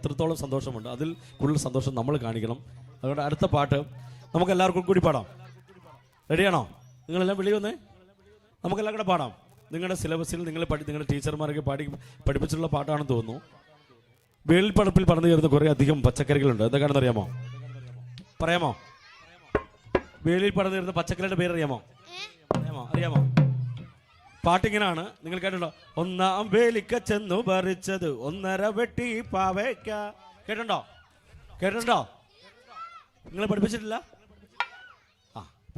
അത്രത്തോളം സന്തോഷമുണ്ട്. അതിൽ കൂടുതൽ സന്തോഷം നമ്മൾ കാണിക്കണം. അതുകൊണ്ട് അടുത്ത പാട്ട് നമുക്ക് എല്ലാവർക്കും കൂടി പാടാം. റെഡിയാണോ? നിങ്ങളെല്ലാം വെളി വന്നേ, നമുക്കെല്ലാം കൂടെ പാടാം. നിങ്ങളുടെ സിലബസിൽ നിങ്ങളുടെ ടീച്ചർമാരൊക്കെ പഠിപ്പിച്ചിട്ടുള്ള പാട്ടാണെന്ന് തോന്നുന്നു. വേളിപ്പടപ്പിൽ പറഞ്ഞു ചേർന്ന് കുറേ അധികം പച്ചക്കറികളുണ്ട്. എന്തൊക്കെയാണെന്ന് അറിയാമോ? പറയാമോ? വേളിയിൽ പറഞ്ഞു ചേർന്ന പച്ചക്കറിയുടെ പേരറിയാമോ? അറിയാമോ? പാട്ടിങ്ങനാണ്, നിങ്ങൾ കേട്ടിട്ടുണ്ടോ? ഒന്നാം വേലിക്ക ചെന്നു പറിച്ചത് 1.5 വെട്ടി പാവയ്ക്ക. കേട്ടിട്ടുണ്ടോ? നിങ്ങൾ പഠിപ്പിച്ചിട്ടില്ല?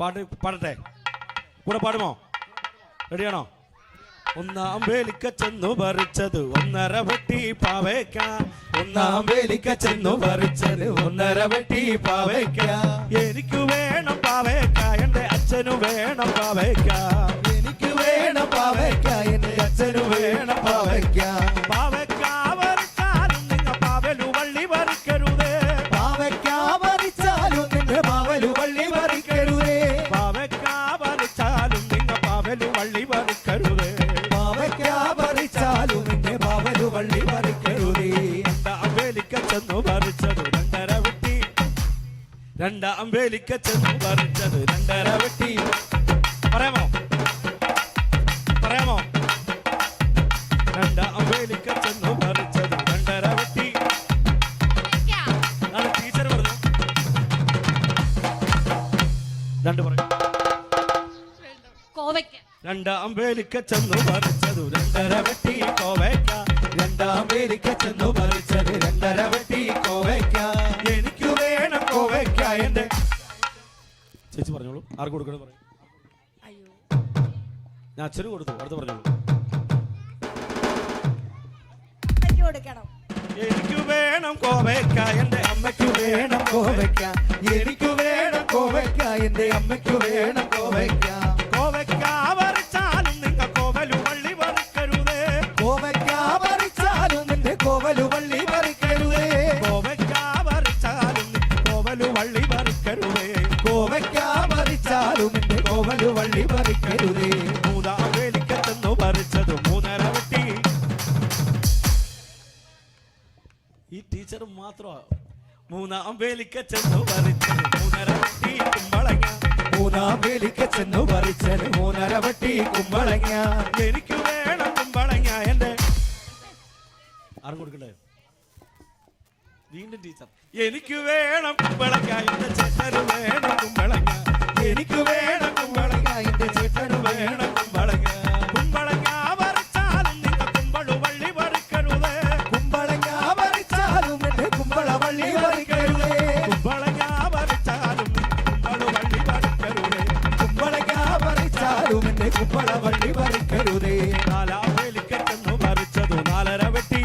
പാടട്ടെ, കൂടെ പാടുമോ? റെഡിയാണോ? ഒന്നാം വേലിക്ക ചെന്നു പറിച്ചത് 1.5 വെട്ടി പാവയ്ക്ക. ഒന്നാം വേലിക്ക ചെന്നു പറിച്ചത് 1.5 വെട്ടി പാവയ്ക്ക. എനിക്ക് വേണം പാവയ്ക്ക, എന്റെ അച്ഛനു വേണം പാവയ്ക്ക. എനിക്ക് വേണം പാവയ്ക്ക, എന്റെ അച്ഛനു വേണം പാവയ്ക്ക. പാവയ്ക്ക പറിച്ചാലും നിങ്ങൾ പാവലു വള്ളി പറിക്കരുതേ. പാവയ്ക്ക പറിച്ചാലും നിങ്ങൾ പാവലു വള്ളി പറിക്കരുതേ. പാവയ്ക്ക പറിച്ചാലും നിങ്ങൾ പാവലു വള്ളി പറിക്കരുതേ. പാവയ്ക്ക പറിച്ചാലും നിന്റെ പാവലു വള്ളി പറിക്കരുതേ. രണ്ടാം വേലിക്ക ചെന്നു പറിച്ചത് 2.5 വെട്ടി. രണ്ടാം വേലിക്ക ചെന്നു പറിച്ചത് 2.5 വെട്ടി. പറയാമോ? രണ്ടാം വേലിക്ക ചെന്നു പറിച്ചത് 2.5 വെട്ടി. ടീച്ചർ പറഞ്ഞു. രണ്ട് പറയും. രണ്ടാം വേലിക്ക ചെന്നു പറിച്ചത് 2.5 വെട്ടി കോവയ്ക്ക. രണ്ടാം വേലിക്ക ചെന്നു പറിച്ചത് 2.5 വെട്ടി കോവയ്ക്ക. എനിക്ക് വേണം കോവയ്ക്ക, എന്റെ ചേച്ചി പറഞ്ഞോളൂ. ആർക്ക് കൊടുക്കണം പറയും? ഞാൻ അച്ഛനും കൊടുത്തു. അടുത്ത് പറഞ്ഞോളൂ. എനിക്ക് വേണം കോവയ്ക്ക, എന്റെ അമ്മയ്ക്ക് വേണം കോവയ്ക്ക. എനിക്ക് വേണം കോവയ്ക്ക, എന്റെ അമ്മയ്ക്ക് വേണം കോവയ്ക്ക. കോവയ്ക്ക പറിച്ചാലും നിങ്ങൾ കോവലു വള്ളി പറിക്കരുതേ. കോവയ്ക്ക പറിച്ചാലും നിന്റെ കോവലു വള്ളി പറിക്കരുതേ. കോവയ്ക്ക പറിച്ചാലും കോവലു വള്ളി പറിക്കരുതേ. കോവയ്ക്ക പറിച്ചാലും നിന്റെ കോവലു വള്ളി പറിക്കരുതേ. മൂന്നാം വേലിക്ക ചെന്നു പറിച്ചത് 3.5 വെട്ടി. ഈ ടീച്ചർ മാത്രമാ. മൂന്നാം വേലിക്ക ചെന്നു പറിച്ചത് 3.5 വെട്ടി കുമ്പളങ്ങ. മൂന്നാം വേലിക്ക ചെന്നു പറിച്ചത് 3.5 വെട്ടി കുമ്പളങ്ങ. എനിക്ക് വേണം കുമ്പളങ്ങ, എന്റെ ആരും കൊടുക്കണ്ടേ? വീണ്ടും ടീച്ചർ. എനിക്ക് വേണം കുമ്പളങ്ങ, എന്റെ ചേട്ടന് വേണം കുമ്പളങ്ങ. എനിക്ക് വേണം കുമ്പളങ്ങ, എന്റെ ചേട്ടന് വേണം കുമ്പളങ്ങ. കുമ്പളങ്ങ പറിച്ചാലും നിങ്ങൾ കുമ്പളു വള്ളി പറിക്കരുതേ. കുമ്പളങ്ങ പറിച്ചാലും എന്റെ കുമ്പള വള്ളി പറിക്കരുതേ. കുമ്പളങ്ങ പറിച്ചാലും കുമ്പളു വള്ളി പറിക്കരുതേ. കുമ്പളങ്ങ പറിച്ചാലും എന്റെ കുമ്പള വള്ളി പറിക്കരുതേ. നാലാം വേലിക്ക ചെന്നു പറിച്ചത് 4.5 വെട്ടി.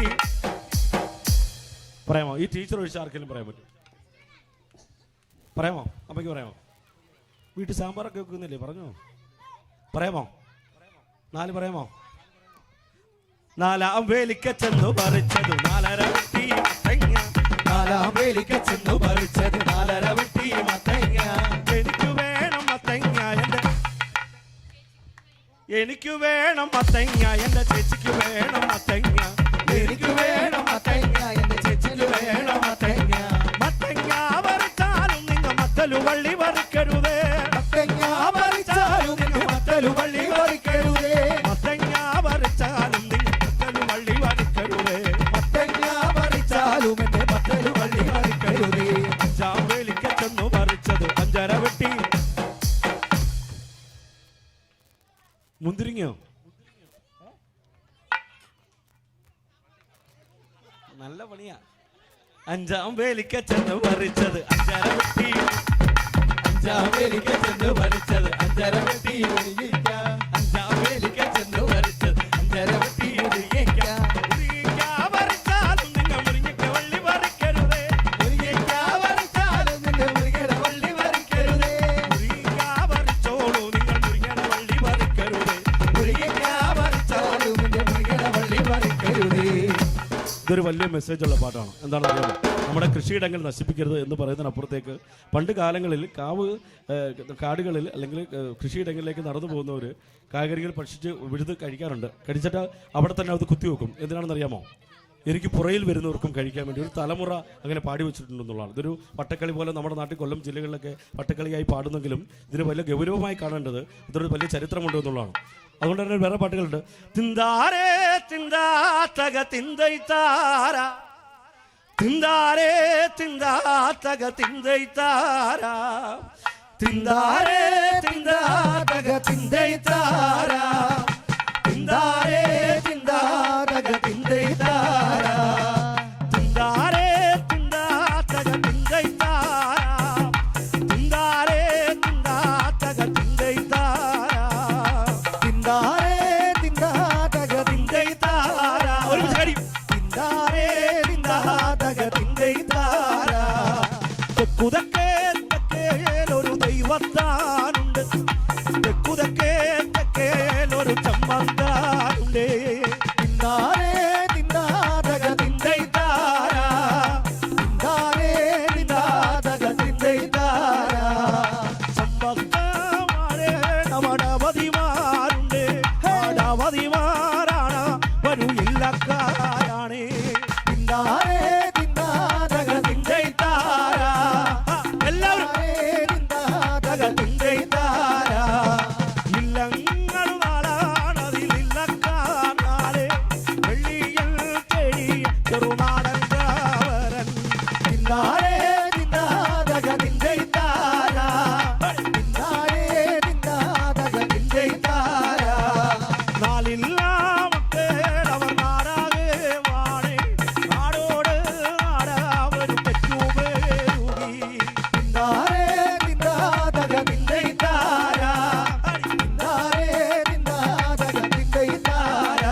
പറയാമോ? ഈ ടീച്ചർ ഒഴിച്ച് ആർക്കെങ്കിലും പറയാൻ പറ്റും? പറയാമോ? അമ്മയ്ക്ക് പറയാമോ? വീട്ടിൽ സാമ്പാറൊക്കെ വെക്കുന്നില്ലേ? പറഞ്ഞോ. പറയാമോ? 4 പറയാമോ? നാലാം വേലിക്ക ചെന്നു പറിച്ചത് 4.5 വെട്ടി മത്തങ്ങ. നാലാം വേലിക്ക ചെന്നു പറിച്ചത് 4.5 വെട്ടി മത്തങ്ങ. എനിക്ക് വേണം മത്തങ്ങ, എനിക്ക് വേണം മത്തങ്ങ, എന്റെ ചേച്ചിക്ക് വേണം മത്തങ്ങ. എനിക്ക് വേണം മത്തങ്ങ, എന്റെ ചേച്ചിക്ക് വേണം മത്തങ്ങ. മത്തങ്ങ പറിച്ചാലും നിങ്ങൾ മത്തലു വള്ളി പറിക്കരുതേ. മത്തങ്ങ പറിച്ചാലും നിങ്ങൾ മത്തലു വള്ളി പറിക്കരുതേ. മത്തങ്ങ പറിച്ചാലും നിങ്ങൾ മത്തലു വള്ളി പറിക്കരുതേ. മത്തങ്ങ പറിച്ചാലും എന്റെ മത്തലു വള്ളി പറിക്കരുതേ. അഞ്ചാം വേലിക്ക ചെന്നു പറിച്ചത് 5.5 വെട്ടി. മുന്തിരിങ്ങയോ? നല്ല പണിയാ. അഞ്ചാം വേലിക്ക ചെന്ന് പറിച്ചത് 5.5 വെട്ടി. അഞ്ചാം വേലിക്ക ചെന്ന് പറിച്ചത് 5.5 വെട്ടി. അഞ്ചാം വേലിക്ക ചെന്ന് പറിച്ചത് 5.5 വെട്ടി. മുരിങ്ങയ്ക്ക പറിച്ചാലും നിങ്ങൾ മുരിങ്ങയ്ക്ക വള്ളി പറിക്കരുതേ. മുരിങ്ങയ്ക്ക പറിച്ചാലും നിങ്ങൾ മുരിങ്ങയുടെ വള്ളി പറിക്കരുതേ. മുരിങ്ങ പറിച്ചോളൂ, നിങ്ങൾ മുരിങ്ങയുടെ വള്ളി പറിക്കരുതേ. മുരിങ്ങയ്ക്ക പറിച്ചാലും നിങ്ങൾ മുരിങ്ങയുടെ വള്ളി പറിക്കരുതേ. ഇതൊരു വലിയ മെസ്സേജുള്ള പാട്ടാണ്. എന്താണെന്ന് അറിയാമോ? നമ്മുടെ കൃഷിയിടങ്ങൾ നശിപ്പിക്കരുത് എന്ന് പറയുന്നതിനപ്പുറത്തേക്ക് പണ്ട് കാലങ്ങളിൽ കാടുകളിൽ അല്ലെങ്കിൽ കൃഷിയിടങ്ങളിലേക്ക് നടന്നു പോകുന്നവർ കായ്കറികൾ ഭക്ഷിച്ച് വിഴുത് കഴിക്കാറുണ്ട്. കഴിച്ചിട്ട് അവിടെ തന്നെ അത് കുത്തിവെക്കും. എന്തിനാണെന്ന് അറിയാമോ? എനിക്ക് പുറയിൽ വരുന്നവർക്കും കഴിക്കാൻ വേണ്ടി ഒരു തലമുറ അങ്ങനെ പാടി വെച്ചിട്ടുണ്ടെന്നുള്ളതാണ്. ഇതൊരു പട്ടക്കളി പോലെ നമ്മുടെ നാട്ടിൽ കൊല്ലം ജില്ലകളിലൊക്കെ പട്ടക്കളിയായി പാടുന്നെങ്കിലും ഇതിന് വലിയ ഗൗരവമായി കാണേണ്ടത് ഇതൊരു വലിയ ചരിത്രമുണ്ട് എന്നുള്ളതാണ്. അതുകൊണ്ട് തന്നെ വേറെ പാട്ടുകളുണ്ട്. തിന്താരേ തിന്താ തക തിന്തൈ താര, തിന്താരേ തിന്താ തക തിന്തൈ താര, തിന്താരേ തിന്താ തക തിന്തൈ താര, തിന്താരേ തിന്താ തക തിന്തൈ താര, തിന്താരേ തിന്താ തക തിന്തൈ താര, തിന്താരേ തിന്താ തക തിന്തൈ താര, തിന്താരേ തിന്താ തക തിന്തൈ താര. ഒരു ശരി. തിന്താരേ തിന്താ തക തിന്തൈ താര. തെക്കുതക്കേ തെക്കേലൊരു ദൈവത്താനുണ്ട്, തെക്കുതക്കേ തെക്കേലൊരു ചമ്മന്താനുണ്ട്. തിന്താരേ തിന്താ തക തിന്തൈ താര, തിന്താരേ തിന്താ തക തിന്തൈ താര. സമ്പത്തമാരേ നവടവതിമാരുണ്ട്, ആടവതിമാരാണ് വരൂ ഇല്ലക്കാരാണ്. തിന്താരേ തിന്താ തക തിന്തൈ താര. എല്ലാവരും തിന്താ തക തിന്തൈ താര. ഇല്ലങ്ങൾ നാടാണതിലില്ലക്കാനാളെ വെള്ളിയൽ ചെടി ചെറുനാടൻ കാവരൻ. തിന്താരേ തിന്താ തക തിന്തൈ താര, തിന്താരേ തിന്താ തക തിന്തൈ താര. നാലില്ല മക്കളവർ നാടാകെ വാണേ, നാടോട് നാടാവരും തെറ്റുപേരുകി. തിന്താരേ തിന്താ തക തിന്തൈ താര, തിന്താരേ തിന്താ തക തിന്തൈ താര.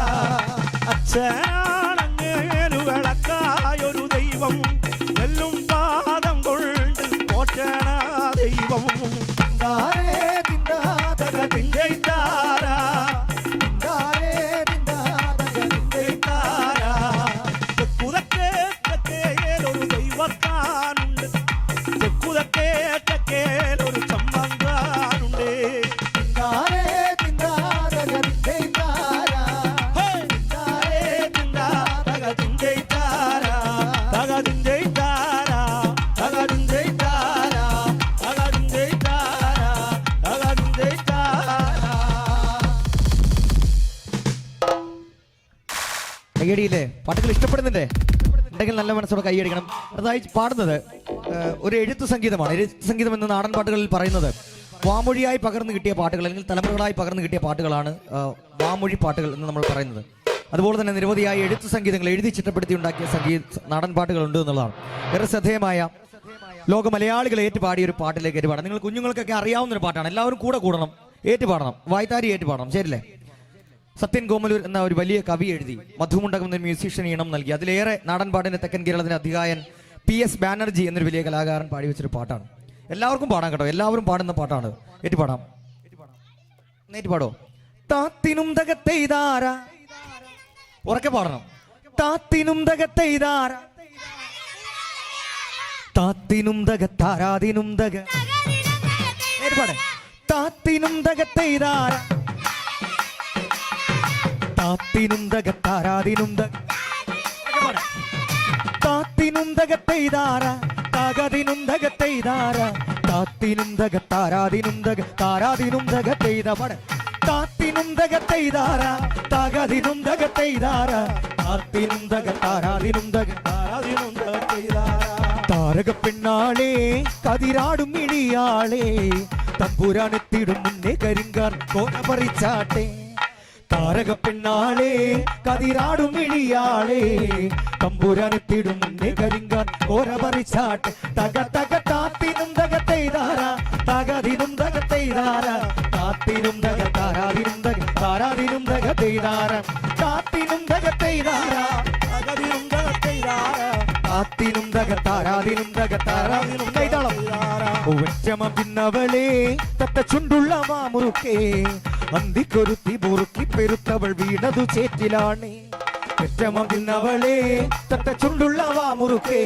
അച്ഛനാണങ്ങേലുകളക്കായൊരു ദൈവം, വെല്ലും പാദം കൊണ്ട് പോറ്റണ ദൈവം. തിന്താരേ തിന്താ തക തിന്തൈ താര, തിന്താരേ തിന്താ തക തിന്തൈ താര. തെക്കുതക്കേ തെക്കേലൊരു ദൈവത്താനുണ്ട്, തെക്കുതക്കേ തെക്കേലൊരു ചമ്മന്താനുണ്ട്. തിന്താരേ തിന്താ തക തിന്തൈ താര, തിന്താരേ തിന്താ തക തിന്തൈ താര, തക തിന്തൈ താര, തക തിന്തൈ താര, തക തിന്തൈ താര, തക തിന്തൈ താര. കയ്യടിയില്ലേ? പാട്ടുകൾ ഇഷ്ടപ്പെടുന്നുണ്ടേ ഉണ്ടെങ്കിൽ നല്ല മനസ്സോടെ കൈയടിക്കണം. അതായി പാടുന്നത് ഒരു എഴുത്തു സംഗീതമാണ്. എഴുത്തു സംഗീതം എന്ന് നാടൻ പാട്ടുകളിൽ പറയുന്നത് വാമൊഴിയായി പകർന്നു കിട്ടിയ പാട്ടുകൾ അല്ലെങ്കിൽ തലമുറകളായി പകർന്നു കിട്ടിയ പാട്ടുകളാണ് വാമൊഴി പാട്ടുകൾ എന്ന് നമ്മൾ പറയുന്നത്. അതുപോലെ തന്നെ നിരവധിയായ എഴുത്തു സംഗീതങ്ങൾ എഴുതി ചിട്ടപ്പെടുത്തി ഉണ്ടാക്കിയ നാടൻ പാട്ടുകളുണ്ട് എന്നുള്ളതാണ്. ഏറെ ശ്രദ്ധേയമായ ലോക മലയാളികൾ ഏറ്റുപാടിയ ഒരു പാട്ടിലേക്ക് ഏറ്റുപാടാം. നിങ്ങൾ കുഞ്ഞുങ്ങൾക്കൊക്കെ അറിയാവുന്ന ഒരു പാട്ടാണ്. എല്ലാവരും കൂടെ കൂടണം, ഏറ്റുപാടണം, വായ്ത്താരി ഏറ്റുപാടണം. ശരിയല്ലേ? സത്യൻ കോമലൂർ എന്ന ഒരു വലിയ കവി എഴുതി, മധുമുണ്ടകം എന്ന മ്യൂസീഷ്യൻ ഈണം നൽകി. അതിലേറെ നാടൻ പാട്ടിന്റെ തെക്കൻ കേരളത്തിന്റെ അധികായൻ PS ബാനർജി എന്നൊരു വലിയ കലാകാരൻ പാടി വെച്ചൊരു പാട്ടാണ്. എല്ലാവർക്കും പാടാം കേട്ടോ, എല്ലാവരും പാടുന്ന പാട്ടാണ്. ഏറ്റുപാടാം, ഏറ്റുപാടോ? താത്തിനും തകത്തെയ്താര, ഉറക്കെ പാടണം. താത്തിനും തകത്തെയ്താര, താത്തിനും തകത്താരാതിനും തക. ഏറ്റുപാടേ. താത്തിനും തകത്തെയ്താര, താത്തിനും തകത്താരാതിനും തക. താത്തിനും തകത്തെയ്താര, തകതിനും തകത്തെയ്താര, താത്തിനും തകത്താരാതിനും തക, താരാതിനും തകത്തെയ്ത. പട. താത്തിനും തകത്തെയ്താര, തകതിനും തകത്തെയ്താര, താത്തിനും തകത്താരാതിനും തക, താരാതിനും തകത്തെയ്താര. താരക പെണ്ണാളെ കതിരാടും ഇണിയാളെ, തമ്പുരാനെത്തിടും മുന്നേ കരിങ്കാർ കോന പറിച്ചാട്ടെ. താരക പെണ്ണാളെ കതിരാടും ഇണിയാളെ, തമ്പുരാനെത്തിടും മുന്നേ കരിങ്കാർ കോന പറിച്ചാട്ടെ. തക തക താത്തിനും തകത്തെയ്താര, തകതിനും തകത്തെയ്താര, താത്തിനും തകത്താരാതിനും തക, താരാതിനും തകത്തെയ്താര. താത്തിനും തകത്തെയ്താര, തകതിനും തകത്തെയ്താര, താത്തിനും തകത്താരാതിനും തകത്താരാതിനും കൈതാളം. ഒറ്റമ പിന്നവളെ തത്ത ചുണ്ടുള്ള മാമുറുക്കേ, അന്തിക്കൊരുത്തി മുറുക്കി പെരുത്തവൾ വീണതു ചേറ്റിലാണ്. ഒറ്റമ പിന്നവളെ തത്ത ചുണ്ടുള്ള മാമുറുക്കേ,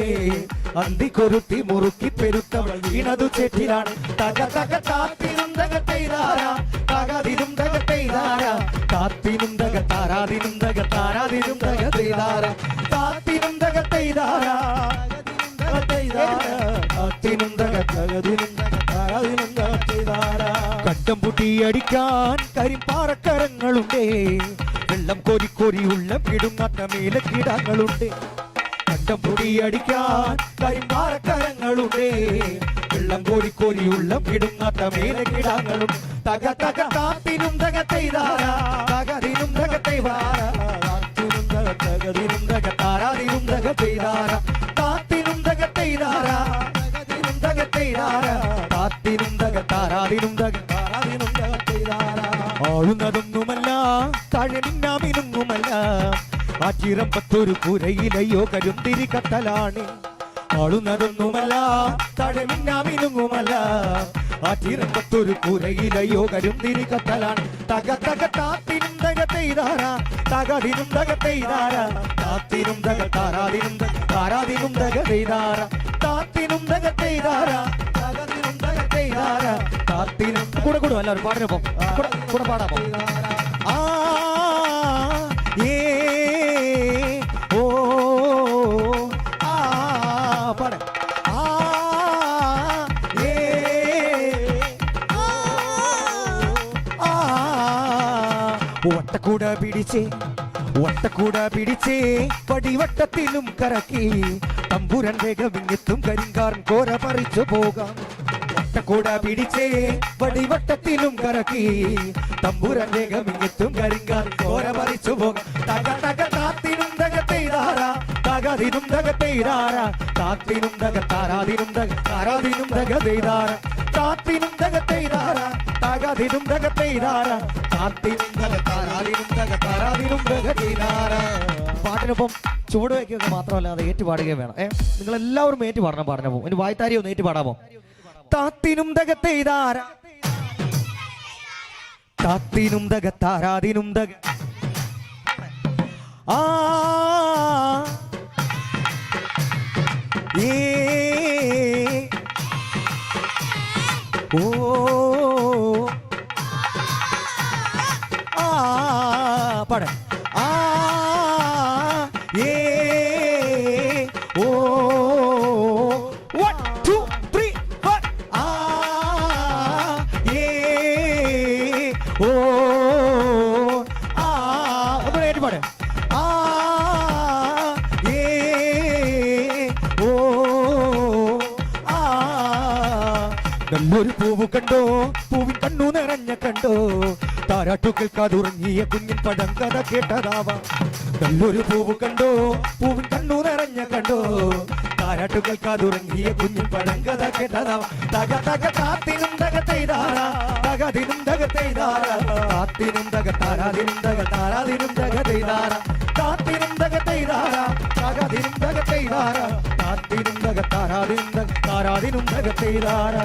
അന്തിക്കൊരുത്തി മുറുക്കി പെരുത്തവൾ വീണതു ചേറ്റിലാണ്. തക തക താത്തിനും തകത്തെയ്താര, തകതിനും തകത്തെയ്താര, താത്തിനും തകത്താരാതിനും തകത്താരാതിനും തകത്തെയ്താര. തകത്തെയ്താര കണ്ടം പൊട്ടിയടിക്കാൻ കരിമ്പാറക്കരങ്ങളുണ്ടേ വെള്ളം കോരിക്കോരിയുള്ള പിടുങ്ങാത്ത മേലക്കിടങ്ങളുണ്ട് കണ്ടം പൊടിയടിക്കാൻ കരിമ്പാറക്കരങ്ങളുണ്ടേ വെള്ളം കോരിക്കോരിയുള്ള പിടുങ്ങാത്ത മേലക്കിടങ്ങളും തക തക താത്തിനും തകത്തെയ്താര തകതിനും തകത്തെയ്താര തകതിനും തകത്താരാതിനും തകത്തെയ്താര താത്തിനും തകത്തെയ്താര തകതിനും തകത്തെയ്താര താത്തിനും തകത്താരാതിനും തകത്താരാതിനും തകത്തെയ്താര ആളുന്നതൊന്നുമല്ല താഴെ മിന്നാമിനൊന്നുമല്ല ആറ്റിറമ്പത്തൊരു പുരയിലയോ കരുന്തിരി കത്തലാണ് ആളുന്നതൊന്നുമല്ല താഴെ മിന്നാമിനുങ്ങുമല്ല ആറ്റിറമ്പത്തൊരു പുരയിലയോ കരുന്തിരി കത്തലാണ് തക തക താത്തിനും തകത്തെയ്താര തകതിനും തകത്തെയ്താര താത്തിനും തകത്താരാതിനും താരാതിനും തകതെയ്താര താത്തിനും തകത്തെയ്താര തകതിനും തകത്തെയ്താര താത്തിനും കൂടെ കൂടും എല്ലാവരും പാടിനൊപ്പം കൂടെ പാടാമോ ആ ഏ ഓ ആ പാട ആ ഏ ആ വട്ടക്കൂട പിടിച്ചേ പടിവട്ടത്തിലും കറക്കി തമ്പുരൻ വേഗവിങ്ങെത്തും കരിങ്കാരൻ കോര പറിച്ചു പോകാം വട്ടക്കൂട പിടിച്ചേ പടിവട്ടത്തിലും കറക്കി തമ്പുരൻ വേഗവിങ്ങെത്തും കരിങ്കാരൻ കോര പറിച്ചു പോകാം തക തക താത്തിനും തകത്തെയ്താര തകതിനും തകത്തെയ്താര താത്തിനും തകത്താരാതിനും താരാതിനും തകതെയ്താര താത്തിനും തകത്തെയ്താര തകതിനും തകത്തെയ്താര താത്തിനും തകത്താരാതിനും തകത്താരാതിനും തകതെയ്താര പാട്ടിനൊപ്പം ചുവട് വയ്ക്കുക മാത്രമല്ല അത് ഏറ്റുപാടുകയും വേണം നിങ്ങൾ എല്ലാവരും ഏറ്റുപാടണം പാടിനൊപ്പം ഇനി വായ്ത്താരി ഒന്ന് ഏറ്റുപാടാമോ താത്തിനും തകത്തെയ്താര താത്തിനും തകത്താരാതിനും തക ആ ഏ ഓ ആ പാട ആ ഏ ഓ 1 2 3 4 ആ ഏ ഓ ആ ഒന്ന് ഏറ്റ് പാട് ആ ഏ ഓ ആ നല്ലൊരു പൂവ് കണ്ടോ പൂവിൻ കണ്ണു നിറഞ്ഞ കണ്ടോ താരാട്ടു കേൾക്കാതുറങ്ങിയ കുഞ്ഞിൻ പടം കഥ കേട്ടതാവാ നല്ലൊരു പൂവ് കണ്ടോ പൂവിൻ കണ്ണു നിറഞ്ഞ കണ്ടോ താരാട്ടു കേൾക്കാതുറങ്ങിയ കുഞ്ഞിൻ പടം കഥ കേട്ടതാവാ തക തക താത്തിനും തകത്തെയ്താര തകതിനും തകത്തെയ്താര താത്തിനും തകത്താരാതിനും തകത്താരാതിനും തകതെയ്താര താത്തിനും തകത്തെയ്താര തകതിനും തകത്തെയ്താര താത്തിനും തകത്താരാതിനും തകത്താരാതിനും തകത്തെയ്താര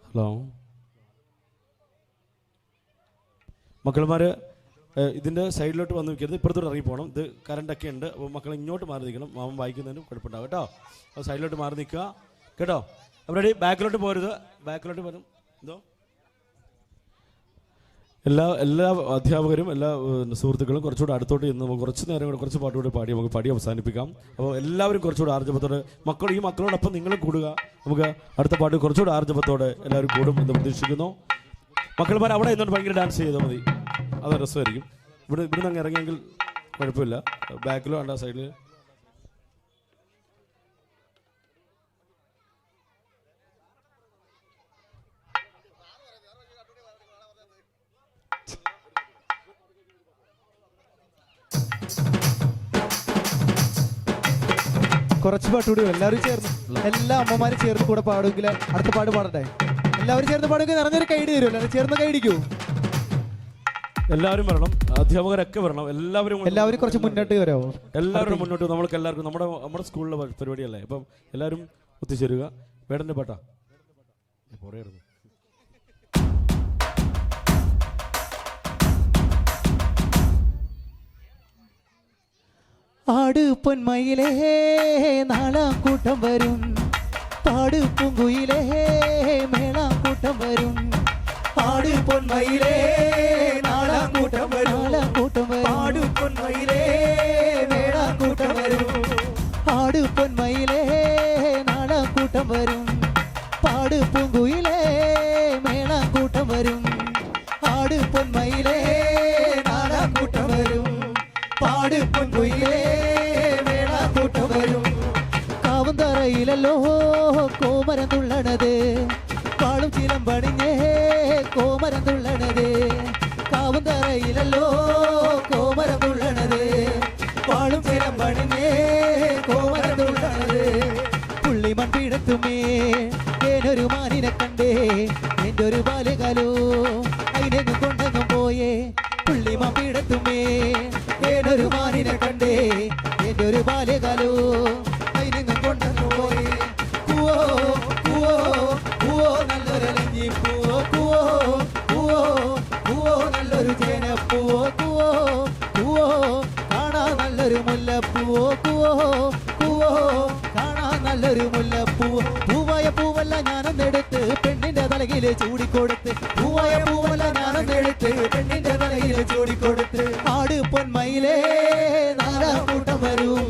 ഹലോ മക്കളമാർ ഇതിൻ്റെ സൈഡിലോട്ട് വന്ന് നിൽക്കരുത് ഇപ്പുറത്തോട്ട് ഇറങ്ങി പോകണം ഇത് കറണ്ടൊക്കെ ഉണ്ട് അപ്പോൾ മക്കൾ ഇങ്ങോട്ട് മാറി നിൽക്കണം മാമൻ വായിക്കുന്നതിന് കുഴപ്പമുണ്ടാവും കേട്ടോ അപ്പോൾ സൈഡിലോട്ട് മാറി നിൽക്കുക കേട്ടോ അവിടെ ബാക്കിലോട്ട് പോരുത് ബാക്കിലോട്ട് വരും എന്തോ എല്ലാ അധ്യാപകരും എല്ലാ സുഹൃത്തുക്കളും കുറച്ചുകൂടെ അടുത്തോട്ട് ഇന്ന് നമുക്ക് കുറച്ച് നേരം കൂടെ കുറച്ച് പാട്ടുകൂടെ പാടി നമുക്ക് പാടി അവസാനിപ്പിക്കാം അപ്പോൾ എല്ലാവരും കുറച്ചുകൂടെ ആർജവത്തോടെ ഈ മക്കളോടൊപ്പം നിങ്ങളും കൂടുക നമുക്ക് അടുത്ത പാട്ട് കുറച്ചുകൂടെ ആർജവത്തോടെ എല്ലാവരും കൂടും എന്ന് പ്രതീക്ഷിക്കുന്നു മക്കളമാർ അവിടെ ഇന്നോട്ട് ഭയങ്കര ഡാൻസ് ചെയ്താൽ മതി അത് രസമായിരിക്കും ഇവിടുന്ന് അങ്ങ് ഇറങ്ങിയെങ്കിൽ കുഴപ്പമില്ല ബാക്കിലോ അല്ല സൈഡിൽ കുറച്ച് പാട്ടുകൂടി എല്ലാവരും ചേർന്ന് എല്ലാ അമ്മമാരും ചേർന്ന് കൂടെ പാടുമെങ്കിൽ അടുത്ത പാട്ട് പാടട്ടെ എല്ലാവരും ചേർന്ന് പാടുമെങ്കിൽ നിറഞ്ഞൊരു കൈഡി തരുമല്ലോ എല്ലാവരും ചേർന്ന് കൈഡിക്കൂ എല്ലാവരും വരണം അധ്യാപകരൊക്കെ വരണം എല്ലാവരും കുറച്ച് മുന്നോട്ട് വരാമോ എല്ലാവരും മുന്നോട്ട് നമ്മൾക്ക് എല്ലാവർക്കും നമ്മുടെ സ്കൂളിലെ പരിപാടിയല്ലേ അപ്പം എല്ലാവരും ഒത്തുചേരുക വേടന്റെ പാട്ടാ പോറയായിരുന്നു ആട് പൊന്മയിലേ നാളാം കൂട്ടം വരും പാട് പൂങ്കുയിലേ മേളാം കൂട്ടം വരും ആട് പൊന്മയിലേ നാലാം കൂട്ടം വരും നാലാം കൂട്ടം വരും ആട് പൊന്മയിലേ വേളാം കൂട്ടം വരും ആട് പൊന്മയിലേ നാലാം കൂട്ടം വരും പാട് പൂങ്കുയിലേ മേളാം കൂട്ടം വരും ആട് പൊന്മയിലേ നാലാം കൂട്ടം വരും പാട് പൊന്കുയിലേ വേളാം കൂട്ടം വരും കാവുന്തറയിലല്ലോ കോമരം തുള്ളണത് പാളും ചിലം പണിഞ്ഞേ കോമരം തുള്ളണത് കാവുന്തറയിലല്ലോ കോമരം തുള്ളണത് പാളും ചിലം പണിഞ്ഞേ കോമരം തുള്ളണത് പുള്ളിമൺ പീടത്തുമേ ഏനൊരു മാനിനെ കണ്ടേ എൻ്റെ ഒരു ബാല്യകാലോ അതിനെങ്ങും കൊണ്ടെങ്ങും പോയേ പുള്ളിമൺ പീടത്തുമേ ഏനൊരു മാനിനെ കണ്ടേ എൻ്റെ ഒരു ബാല്യകാലോ അതിനെങ്ങും കൊണ്ടെങ്ങും പോയേ പൂവോ പൂവോ പൂവോ നല്ലൊരു അലഞ്ഞി പൂവോ പൂവോ പൂവോ പൂവോ നല്ലൊരു ചേനപ്പൂവോ പൂവോ പൂവോ കാണാൻ നല്ലൊരു മുല്ലപ്പൂവോ പൂവോ പൂവോ കാണാൻ നല്ലൊരു മുല്ലപ്പൂവോ പൂവായ പൂവല്ല ഞാനൊന്നെടുത്ത് പെണ്ണിന്റെ തലകില് ചൂടിക്കൊടുത്ത് പൂവായ പൂവല്ല ഞാനൊന്നെടുത്ത് പെണ്ണിന്റെ തലകില് ചൂടിക്കൊടുത്ത് ആട് പൊന്മയിലേ നാലാം കൂട്ടം വരും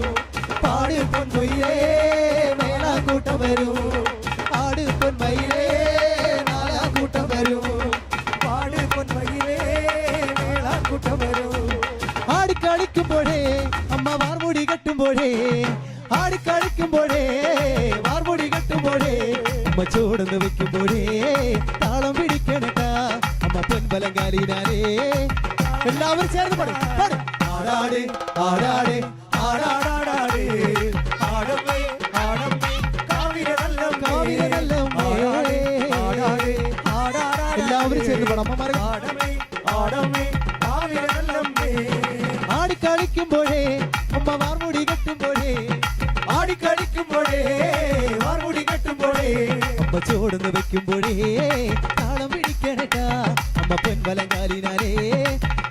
പാട് പൊന്മയിലേ മേളാം കൂട്ടം വരും ആട് പൊന്മയിലേ നാലാം കൂട്ടം വരും പാട് പൊന്മയിലേ വേളാം കൂട്ടം വരും ആടിക്കളിക്കുമ്പോഴേ അമ്മ വാർമുടി കെട്ടുമ്പോഴേ ആടിക്കളിക്കുമ്പോഴേ വാർമുടി കെട്ടുമ്പോഴേ അമ്മ ചൂടന്ന് വെക്കുമ്പോഴേ താളം പിടിക്കണട്ടാ അമ്മ പൊൻപലങ്കാലിനാരേ എല്ലാവരും ചേർന്ന് പാടും പാടും ആടാട് ആടാട് ആടാടാടാട് ആടമ്മേ ആടമ്മേ കാവിരനല്ലം ആടാട് ആടാട് ആടാടാട് എല്ലാവരും ചേർന്ന് പാടും അമ്മമാരെ ആടമ്മേ ആടമ്മേ കാവിരനല്ലമ്മേ ആടിക്കളിക്കുമ്പോഴേ അമ്മ വാർമുടി കെട്ടുമ്പോഴേ ആടിക്കളിക്കുമ്പോഴേ വാർമുടി കെട്ടുമ്പോഴേ അമ്മ ചൂടന്ന് വെക്കുമ്പോഴേ താളം പിടിക്കണട്ടാ അമ്മ പൊൻവലങ്കാലിനാലേ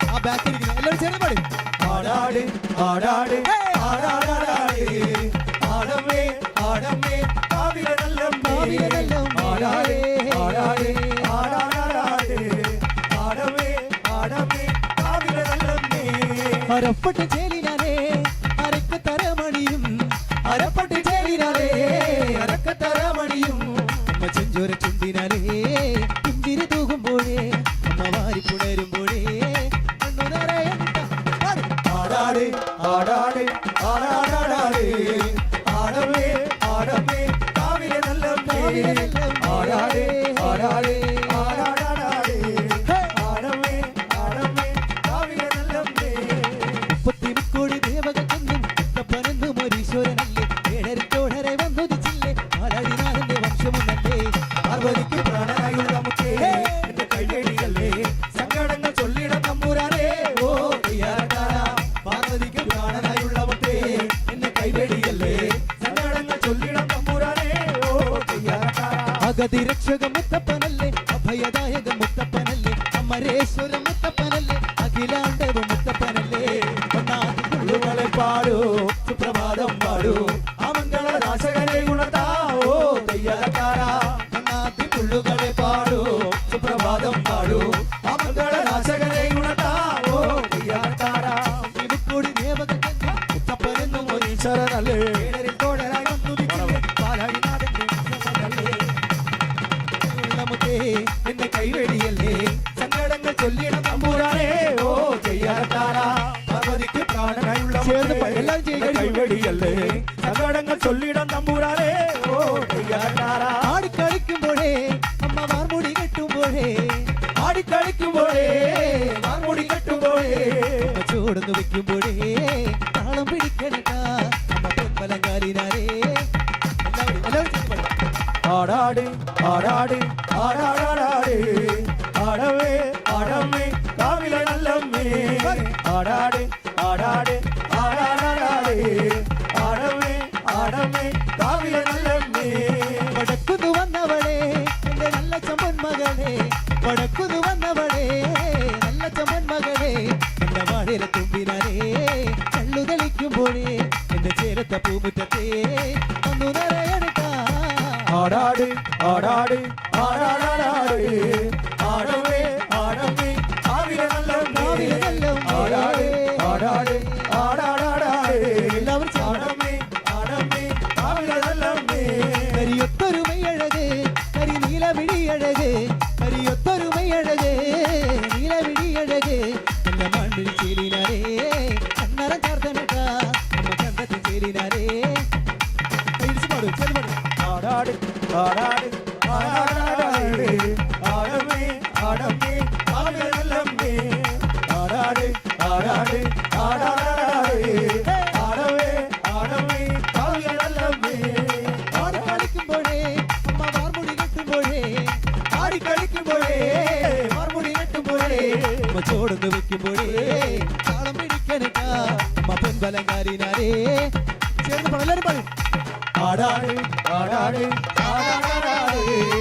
ആ ബാക്കിൽ എല്ലാവരും ചേർന്ന് പാടും ആടാട് ആടാട് ആടാടാടാട് ആടമ്മേ ആടമ്മേ കാവിരനല്ലമ്മേ ആടാട് ആടാട് ആടാടാടാട് ആടമ്മേ ആടമ്മേ കാവിരനല്ലമ്മേ അരപ്പട്ട് ചേലിനാലേ അരക്കത്തരമണിയും അരപ്പട്ട് ചേലിനാലേ അരക്കത്തരമണിയും അമ്മ ചെഞ്ചോര ചുണ്ടിനാലേ പുഞ്ചിരി തൂകുമ്പോഴേ അമ്മ വാരി പുണരുമ്പോഴേ കണ്ണു നിറയണ്ട പാടും ആടാട് ആടാട് ആടാടാടാട് ആടമ്മേ ആടമ്മേ കാവിരനല്ലമ്മേ ആടാട് ആടാട് ആടാടാടാട് ആടമ്മേ ആടമ്മേ കാവിരനല്ലമ്മേ മുപ്പത്തിമുക്കോടി ദേവകെന്നും മുത്തപ്പനെന്നും ഒരീശ്വരനല്ലേ ഏഴരത്തോടരെ വന്നൊതിച്ചില്ലേ പാലാഴിനാഥന്റെ വംശമൊന്നല്ലേ പാർവതിക്ക് പ്രാണനായുള്ള മുത്തേ എന്റെ കൈവേടിയല്ലേ സങ്കടങ്ങൾ ചൊല്ലിടം തമ്പുരാനേ ഓ തയ്യാറാ പാർവതിക്ക് പ്രാണനായുള്ള മുത്തേ എന്നെ കൈവേടിയല്ലേ സങ്കടങ്ങൾ ചൊല്ലിടം തമ്പുരാനേ ഓ തയ്യാറാ അഗതി രക്ഷക മുത്തപ്പനല്ലേ അഭയദായക മുത്തപ്പനല്ലേ അമരേശ്വര മുത്തപ്പനല്ലേ അഖിലാണ്ടവ മുത്തപ്പനല്ലേ ഒന്നാമത് ഉള്ളുകളെ പാടൂ സുപ്രഭാതം പാടൂ ആ മംഗള രാശകനെ ഗുണത്താ ഓ തയ്യാറാ ഒന്നാമത് ഉള്ളുകളെ പാടൂ സുപ്രഭാതം പാടൂ ആ മംഗള രാശകനെ ഗുണത്താ ഓ തയ്യാറാ മുപ്പത്തിമുക്കോടി ദേവകെന്നും മുത്തപ്പനെന്നും ഈശ്വരനല്ലേ ഏഴരിൽ തോഴരായി വന്നുദിച്ചില്ലേ പാലാഴിനാഥന്റെ വംശമല്ലേ ഒന്നാമത്തെ എന്നെ കൈവെടിയല്ലേ സങ്കടങ്ങൾ ചൊല്ലിടം തമ്പുരാനേ ഓ ചെയ്യാറാ പാർവതിക്ക് പ്രാണനായുള്ള ചേർന്ന് മുത്തേ, എല്ലാവരും ചെയ്യുക. എന്നെ കൈവെടിയല്ലേ സങ്കടങ്ങൾ ചൊല്ലിടം തമ്പുരാനേ ഓ ചെയ്യാറാ ആടിക്കളിക്കുമ്പോഴേ അമ്മ വാർമുടി കെട്ടുമ്പോഴേ ആടിക്കളിക്കുമ്പോഴേ വാർമുടി കെട്ടുമ്പോഴേ അമ്മ ചൂടന്ന് വെക്കുമ്പോഴേ താളം പിടിക്കണട്ടാ അമ്മ പൊൻപലങ്കാലിനാരേ എല്ലാവരും ചേർന്ന് പാടും. ആടാട് ആടാട് ആടാടാടാട് ആടവേ ആടമ്മേ കാവിലനല്ലമ്മേ ആടാട് ആടാട് ആടാടാടാട് ആടവേ ആടമ്മേ കാവിലനല്ലമ്മേ വടക്കുന്ന് വന്നവളെ എന്റെ നല്ല ചമ്പൻ മകളെ വടക്കുന്ന് വന്നവളെ നല്ല ചമ്പൻ മകളെ എന്റെ വാഴര തുമ്പിനാരേ കള്ളു തെളിക്കുമ്പോഴേ എന്റെ ചേരത്ത പൂമുറ്റത്തെ ഒന്നു നിറയണട്ടാ ആടാട് ആടാട് ആടാടാടാട് ആടമേ ആടമേ ആവില നല്ല ആവില നല്ല ആടാട് ആടാട് ആടാടാടാട് എല്ലാവരും ആടമേ ആടമേ ആവില നല്ല കരിയൊത്തൊരുമൈ അഴക് കരി നീലവിഴി അഴക് കരിയൊത്തൊരുമൈ അഴക് നീലവിഴി അഴക് നല്ല മണ്ണിൽ ചേലിനാരേ കണ്ണറം ചേർത്തമിട്ട നമ്മ കണ്ടത്തിൽ ചേലിനാരേ പാടും ചേർന്ന് പാടും ആടാട് ആടാട് ആടാടാട് ആടമേ ആടമേ ആവില നല്ല ആടാട് ആടാട് ആടാടാട് ആടമേ ആടമേ ആവില നല്ല കളിക്കുമ്പോഴേ അമ്മ വാർമുടി കെട്ടുമ്പോഴേ ആടിക്കളിക്കുമ്പോഴേ വാർമുടി കെട്ടുമ്പോഴേ അമ്മ ചോടൊന്ന് വെക്കുമ്പോഴേ താളം പിടിക്കനക്കാ അമ്മ പൊൻപലങ്കാരിനാരേ ചേർന്ന് പാടും എല്ലാവരും പാടും ആടാട് ആടാട് ആടാടാട്